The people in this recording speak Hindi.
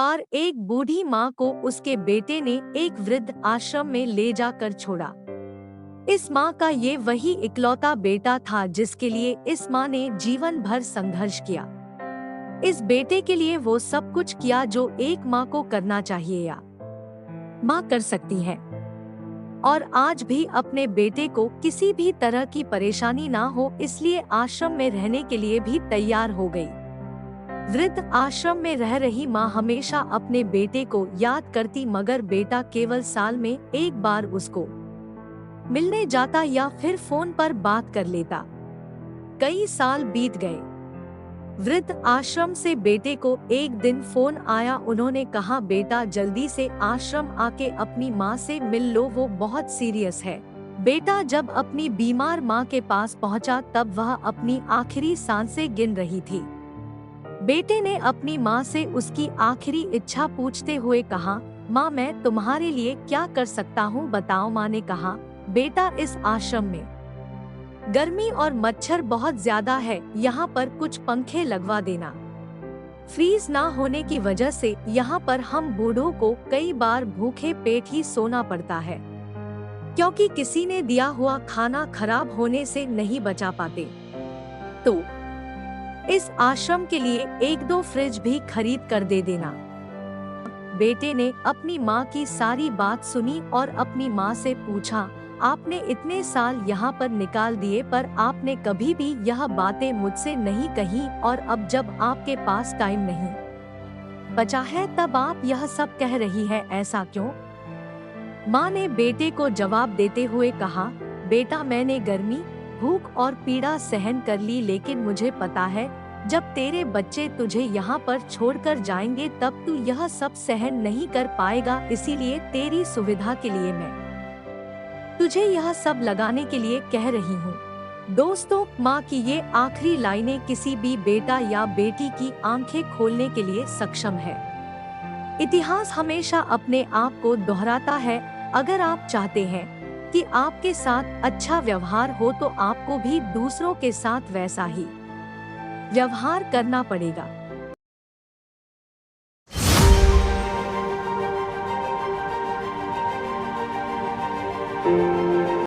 बार एक बूढ़ी माँ को उसके बेटे ने एक वृद्ध आश्रम में ले जाकर छोड़ा। इस माँ का ये वही इकलौता बेटा था जिसके लिए इस माँ ने जीवन भर संघर्ष किया। इस बेटे के लिए वो सब कुछ किया जो एक माँ को करना चाहिए या माँ कर सकती है, और आज भी अपने बेटे को किसी भी तरह की परेशानी ना हो इसलिए आश्रम में रहने के लिए भी तैयार हो गई। वृद्ध आश्रम में रह रही माँ हमेशा अपने बेटे को याद करती, मगर बेटा केवल साल में एक बार उसको मिलने जाता या फिर फोन पर बात कर लेता। कई साल बीत गए। वृद्ध आश्रम से बेटे को एक दिन फोन आया। उन्होंने कहा, बेटा जल्दी से आश्रम आके अपनी माँ से मिल लो, वो बहुत सीरियस है। बेटा जब अपनी बीमार माँ के पास पहुँचा तब वह अपनी आखिरी सांसें गिन रही थी। बेटे ने अपनी माँ से उसकी आखिरी इच्छा पूछते हुए कहा, माँ मैं तुम्हारे लिए क्या कर सकता हूँ बताओ। माँ ने कहा, बेटा इस आश्रम में गर्मी और मच्छर बहुत ज्यादा है, यहाँ पर कुछ पंखे लगवा देना। फ्रीज ना होने की वजह से यहाँ पर हम बूढ़ों को कई बार भूखे पेट ही सोना पड़ता है, क्योंकि किसी ने दिया हुआ खाना खराब होने से नहीं बचा पाते। तो इस आश्रम के लिए एक दो फ्रिज भी खरीद कर दे देना। बेटे ने अपनी माँ की सारी बात सुनी और अपनी माँ से पूछा, आपने इतने साल यहाँ पर निकाल दिए पर आपने कभी भी यह बातें मुझसे नहीं कही, और अब जब आपके पास टाइम नहीं बचा है तब आप यह सब कह रही है, ऐसा क्यों? माँ ने बेटे को जवाब देते हुए कहा, बेटा मैंने गर्मी, भूख और पीड़ा सहन कर ली, लेकिन मुझे पता है जब तेरे बच्चे तुझे यहाँ पर छोड़कर जाएंगे तब तू यह सब सहन नहीं कर पाएगा। इसीलिए तेरी सुविधा के लिए मैं तुझे यह सब लगाने के लिए कह रही हूँ। दोस्तों, माँ की ये आखिरी लाइनें किसी भी बेटा या बेटी की आंखें खोलने के लिए सक्षम है। इतिहास हमेशा अपने आप को दोहराता है। अगर आप चाहते हैं कि आपके साथ अच्छा व्यवहार हो तो आपको भी दूसरों के साथ वैसा ही व्यवहार करना पड़ेगा।